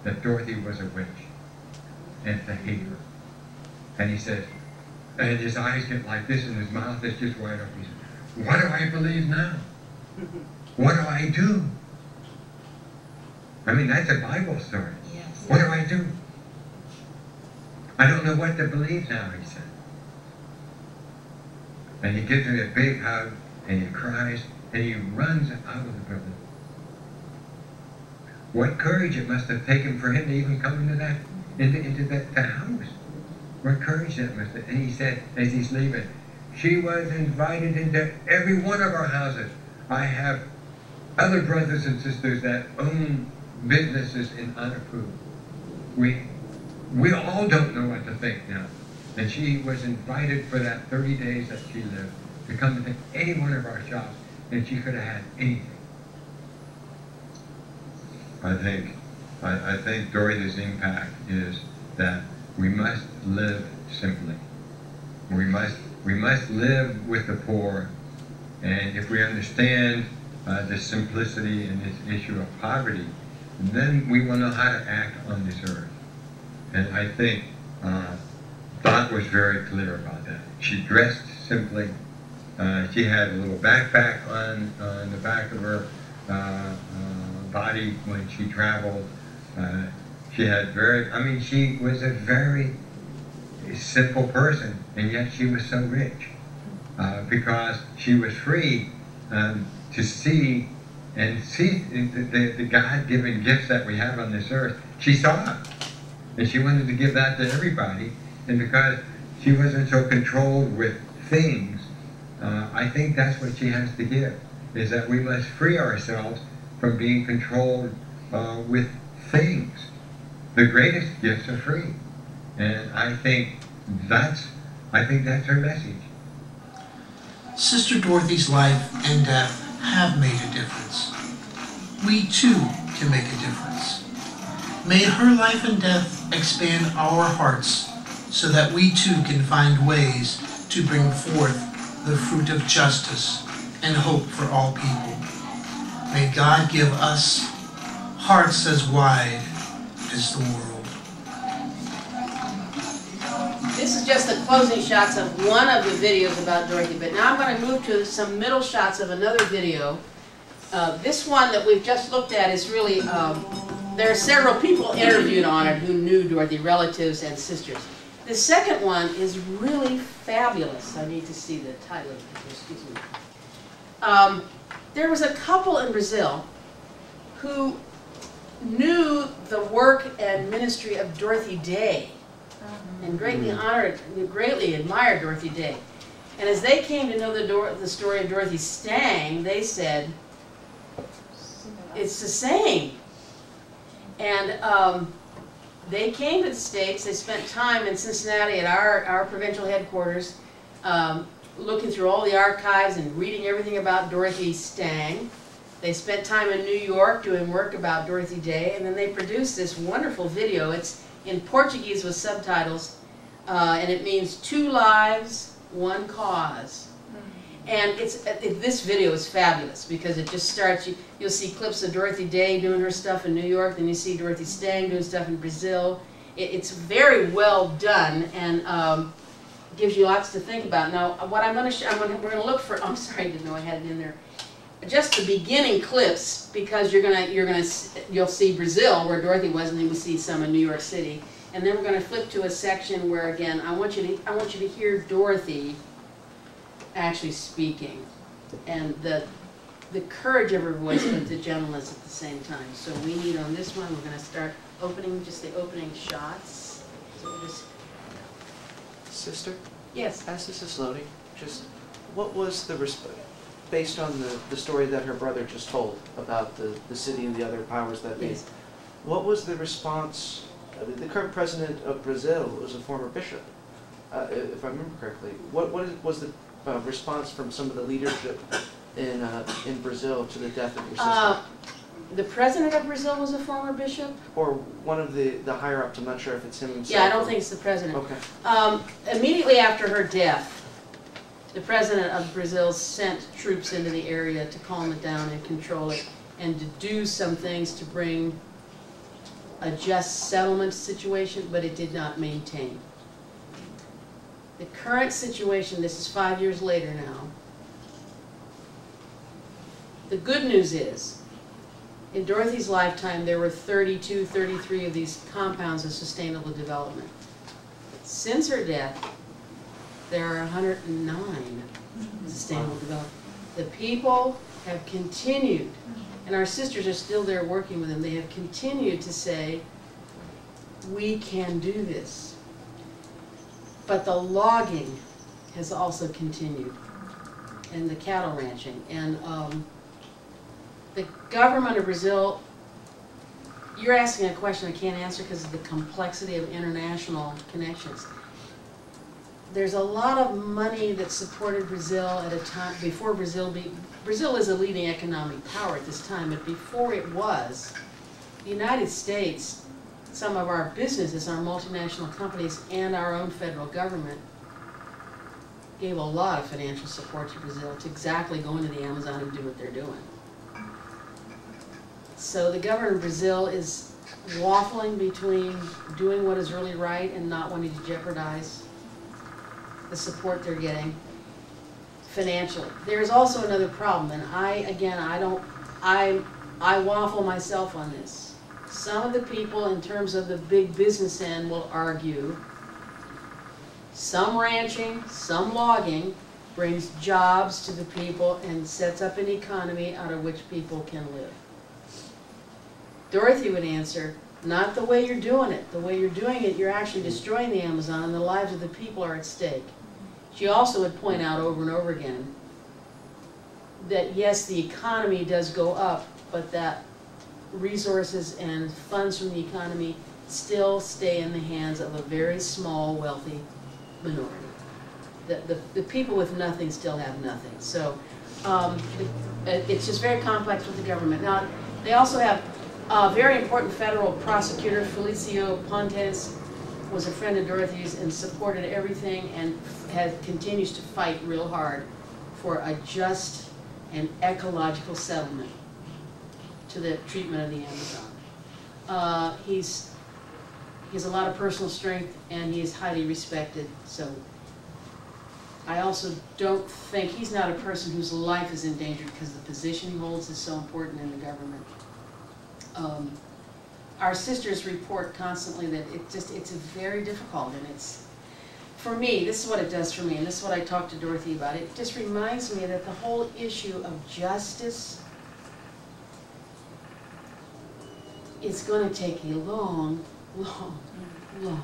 that Dorothy was a witch and to hate her. And he says, and his eyes get like this and his mouth is just wide open. He says, what do I believe now? What do I do? I mean, that's a Bible story. Yes. What do I do? I don't know what to believe now, he said. And he gives me a big hug, and he cries, and he runs out of the building. What courage it must have taken for him to even come into that house. What courage that must have. And he said, as he's leaving, she was invited into every one of our houses. I have other brothers and sisters that own businesses in Honorpoo. We all don't know what to think now. And she was invited for that 30 days that she lived to come into any one of our shops, and she could have had anything. I think Dorothy's impact is that we must live simply. We must live with the poor, and if we understand the simplicity and this issue of poverty, then we will know how to act on this earth. And I think Dot was very clear about that. She dressed simply. She had a little backpack on the back of her body when she traveled. She had she was a very simple person, and yet she was so rich because she was free to see the God-given gifts that we have on this earth. She saw it, and she wanted to give that to everybody. And because she wasn't so controlled with things, I think that's what she has to give, is that we must free ourselves from being controlled with things. The greatest gifts are free. And I think that's her message. Sister Dorothy's life and death have made a difference. We too can make a difference. May her life and death expand our hearts so that we too can find ways to bring forth the fruit of justice and hope for all people. May God give us hearts as wide as the world. This is just the closing shots of one of the videos about Dorothy, but now I'm going to move to some middle shots of another video. This one that we've just looked at is really, there are several people interviewed on it who knew Dorothy, relatives and sisters. The second one is really fabulous. I need to see the title of it, excuse me. There was a couple in Brazil who knew the work and ministry of Dorothy Day and greatly honored, greatly admired Dorothy Day. And as they came to know the story of Dorothy Stang, they said, it's the same. And they came to the States. They spent time in Cincinnati at our provincial headquarters, looking through all the archives and reading everything about Dorothy Stang. They spent time in New York doing work about Dorothy Day, and then they produced this wonderful video. It's in Portuguese with subtitles, and it means 2 lives, 1 cause. And this video is fabulous because it just starts, you'll see clips of Dorothy Day doing her stuff in New York, then you see Dorothy Stang doing stuff in Brazil. It's very well done and gives you lots to think about. Now, what I'm going to we're going to look for. I'm sorry, I didn't know I had it in there. Just the beginning clips, because you'll see Brazil where Dorothy was, and then we see some in New York City, and then we're going to flip to a section where again I want you to hear Dorothy actually speaking, and the courage of her voice, but the gentleness at the same time. So we need on this one, we're going to start opening just the opening shots. So we'll just. Sister? Yes. As this is loading, just what was the response? Based on the story that her brother just told about the city and the other powers that be, yes. What was the response? I mean, the current president of Brazil was a former bishop, if I remember correctly. What was the response from some of the leadership in Brazil to the death of your sister? The president of Brazil was a former bishop? Or one of the higher-ups, I'm not sure if it's him himself. Yeah, I don't think it's the president. Okay. Immediately after her death, the president of Brazil sent troops into the area to calm it down and control it, and to do some things to bring a just settlement situation, but it did not maintain. The current situation, this is 5 years later now, the good news is, in Dorothy's lifetime, there were 32, 33 of these compounds of sustainable development. Since her death, there are 109 sustainable development. The people have continued, and our sisters are still there working with them, they have continued to say, we can do this. But the logging has also continued, and the cattle ranching. And the government of Brazil, you're asking a question I can't answer because of the complexity of international connections. There's a lot of money that supported Brazil at a time, before Brazil is a leading economic power at this time, but before it was, the United States, some of our businesses, our multinational companies, and our own federal government gave a lot of financial support to Brazil to exactly go into the Amazon and do what they're doing. So the government of Brazil is waffling between doing what is really right and not wanting to jeopardize the support they're getting financially. There's also another problem, and I waffle myself on this. Some of the people, in terms of the big business end, will argue some ranching, some logging brings jobs to the people and sets up an economy out of which people can live. Dorothy would answer, not the way you're doing it. The way you're doing it, you're actually destroying the Amazon, and the lives of the people are at stake. She also would point out over and over again that yes, the economy does go up, but that resources and funds from the economy still stay in the hands of a very small, wealthy minority. The people with nothing still have nothing. So it's just very complex with the government. Now, they also have a very important federal prosecutor, Felicio Pontes, was a friend of Dorothy's and supported everything and continues to fight real hard for a just and ecological settlement to the treatment of the Amazon. He has a lot of personal strength and he is highly respected. So I also don't think, he's not a person whose life is endangered because the position he holds is so important in the government. Our sisters report constantly that it's very difficult, and it's, for me, this is what it does for me, and this is what I talk to Dorothy about. It just reminds me that the whole issue of justice is going to take a long, long, long,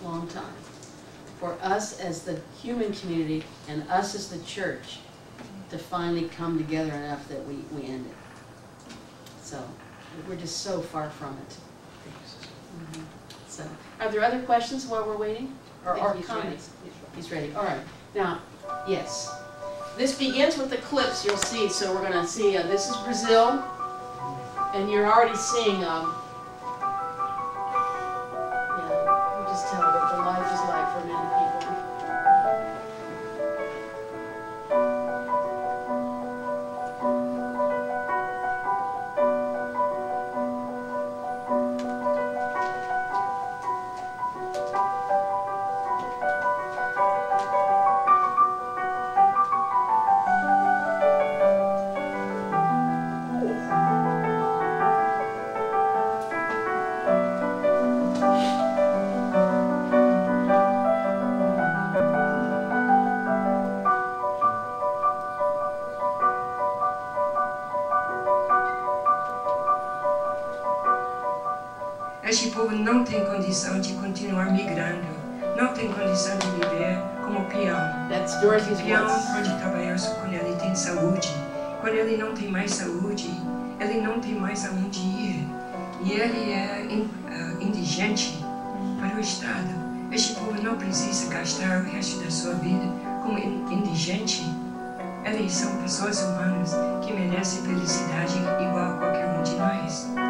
long time for us as the human community and us as the church to finally come together enough that we end it. So we're just so far from it. Mm-hmm. So, are there other questions while we're waiting? Or comments? He's ready. All right. Now, yes. This begins with the clips you'll see. So we're going to see, this is Brazil. And you're already seeing, yeah, you just tell what the life is like for many people. Este povo não tem condição de continuar migrando, não tem condição de viver como peão. That's Dorothy's Peão voice. pode trabalhar só quando ele tem saúde. Quando ele não tem mais saúde, ele não tem mais aonde ir. E ele é indigente para o Estado. Este povo não precisa gastar o resto da sua vida como indigente. Eles são pessoas humanas que merecem felicidade igual a qualquer um de nós.